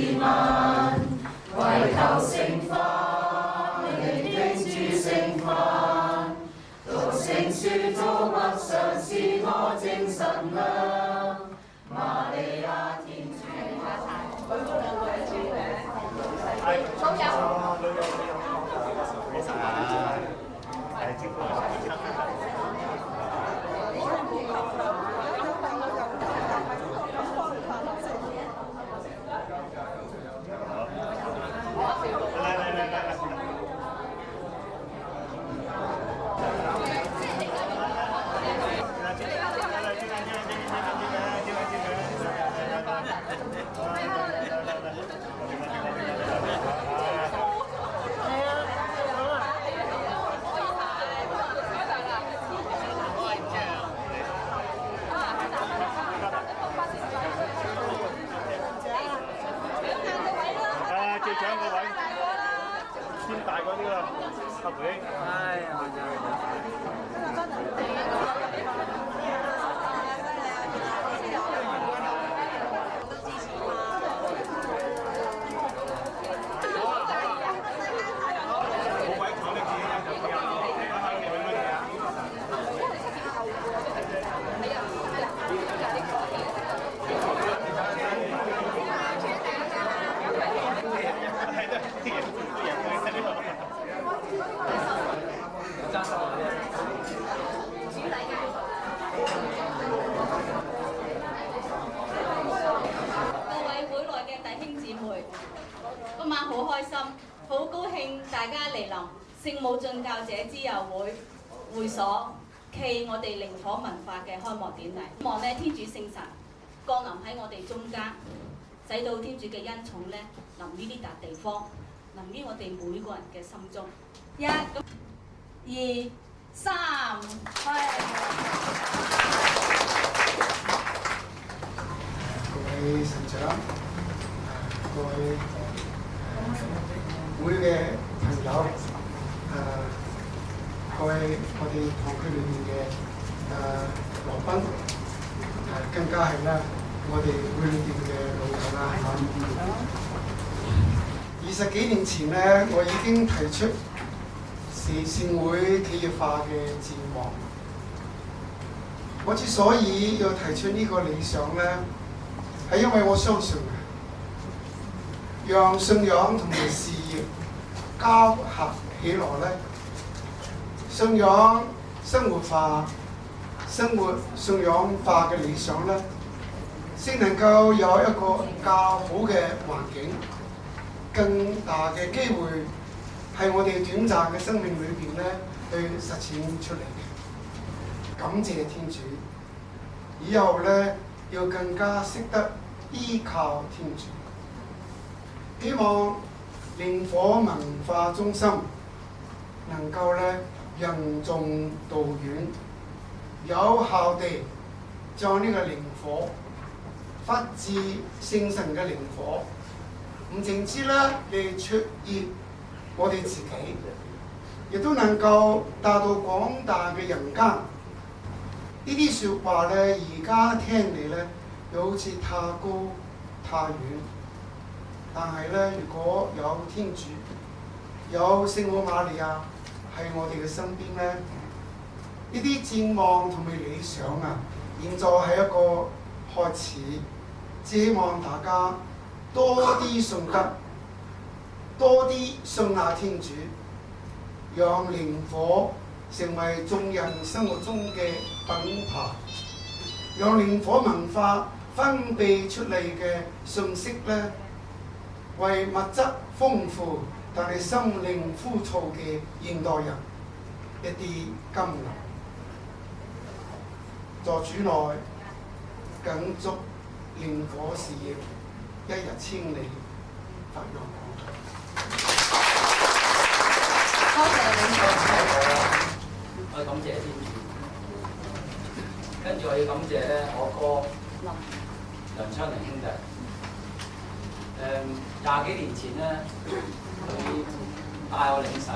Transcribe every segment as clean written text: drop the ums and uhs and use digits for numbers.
為求聖化，聆聽主聖訓，讀聖書早默想是我精神糧。瑪利亞天主，今晚好開心，好高興大家嚟臨聖母進教者之友會所暨我哋靈火文化嘅開幕典禮。希望咧天主聖神降臨喺我哋中間，使到天主嘅恩寵咧臨於呢笪地方，臨於我哋每個人嘅心中。1、2、3，各位神長，各位會嘅朋友，各位我哋堂區裏面嘅來賓，更加係啦，我哋會裏邊嘅老友啦。20幾年前咧，我已經提出慈善會企業化嘅展望。我之所以要提出呢個理想咧，係因為我相信讓信仰同埋事業交合起來咧，信仰生活化、生活信仰化嘅理想咧，先能夠有一個較好嘅環境，更大嘅機會係我哋短暫嘅生命裏邊咧去實踐出嚟嘅。感謝天主，以後咧要更加識得依靠天主。希望靈火文化中心能夠咧任重道遠，有效地將呢個靈火發自聖神嘅靈火，唔淨止咧嚟灼熱我哋自己，亦都能夠達到廣大嘅人間。呢啲説話咧，而家聽嚟咧又好似太高太遠。但係咧，如果有天主，有聖母瑪利亞喺我哋嘅身邊咧，呢啲展望同埋理想啊，現在係一個開始。只希望大家多啲信德，多啲信賴天主，讓靈火成為眾人生活中嘅品牌，讓靈火文化分泌出嚟嘅信息咧，為物質豐富但係心靈枯燥嘅現代人一啲甘霖。在主內謹祝靈火事業一日千里，發揚光大。多謝領導。我感謝天主，跟住我要感謝咧我哥梁昌寧兄弟。20幾年前咧，佢帶我領洗，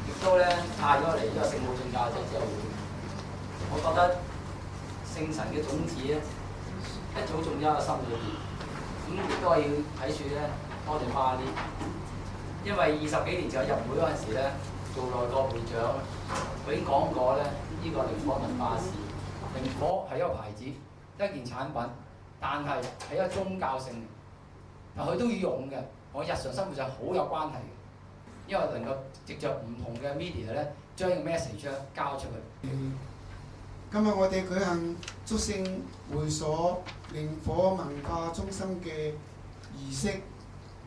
亦都咧帶咗嚟呢個聖母進教者之後會。我覺得聖神嘅種子咧一早種咗喺我心裏邊，咁亦都係要喺處咧多謝花啲，因為20幾年前我入會嗰陣時咧，做內閣會長，佢已經講過咧，呢個靈火文化事，靈火係一個牌子，一件產品，但係係一個宗教性嘅，但佢都要用嘅，我日常生活就好有關係嘅，因為能夠藉着唔同嘅 media 咧，將個 message 交出去。今日我哋舉行祝聖會所靈火文化中心嘅儀式，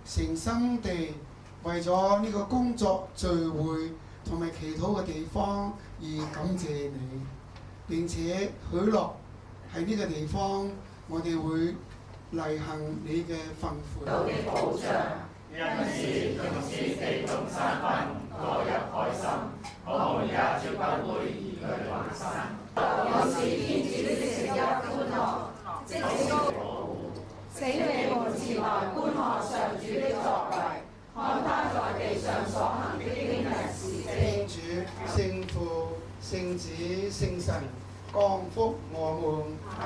誠心地為咗呢個工作聚會同埋祈禱嘅地方而感謝你，並且許諾喺呢個地方我哋會履行你嘅吩咐。道嘅保障，因此用此地動產品過入海心，我們也絕不會移居還生。我是天主的聖一歡樂，即是保護，請你們前來觀看上主的作為，看他在地上所行的驚人事蹟。天主、聖父、聖子、聖神，降福我們。阿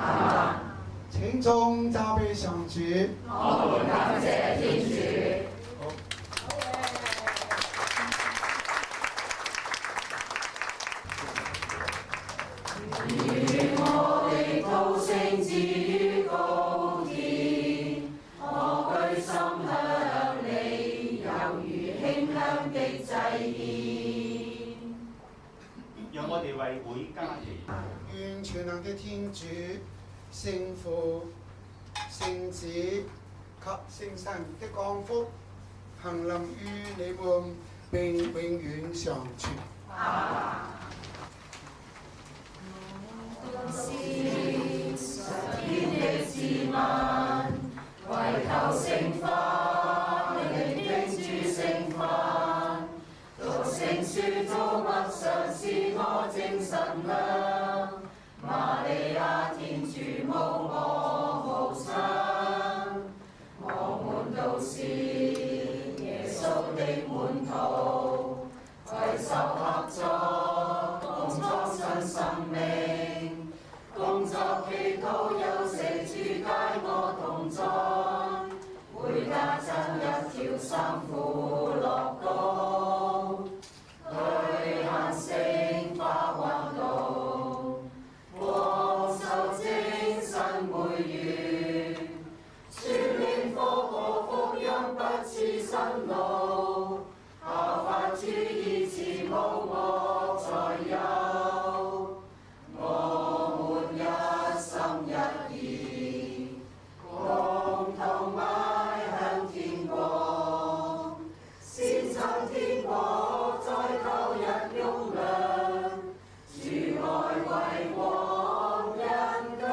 們。請眾讚美上主。我們感謝天主。願我的禱聲至於高天，我居心向你，猶如馨香的祭獻。讓我哋為會加祈。願全能的天主、聖父、聖子及聖神的降福行臨於你們，並永遠常存。是上天的自問，為求聖化，聆聽主聖訓，讀聖書早默想是我精神糧。瑪利亞天主母我母親，我們都是耶穌的門徒，攜手合作，共創新生命，工作祈禱休息主解我同在，回家真一條心苦樂高，對行聖化運動，廣受精神每月，全靈科過福音不辭辛勞，效法主義慈無惡才有，我們一心一意，共同邁向天國，先尋天國，再求日用糧，主愛為往人間。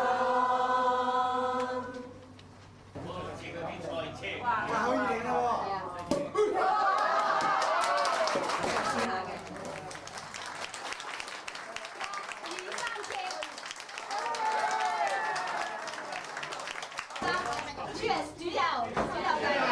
可以贏啦喎！主人主遊繼續。